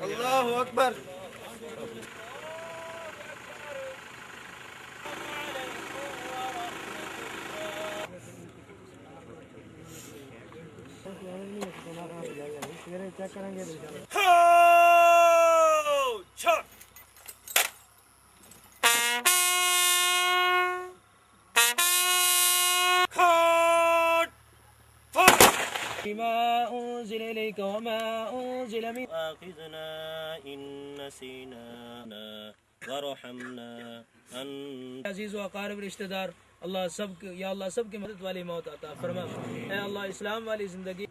अल्लाहु अकबर। चेक करेंगे بما أنزل إليك وما أنزل من آخذنا إن نسينا ورحمنا أنت अजीज़ व अक़ारिब रिश्तेदार, अल्लाह सब या अल्लाह सब की मदद वाली मौत अता फरमा। ऐ अल्लाह इस्लाम वाली ज़िंदगी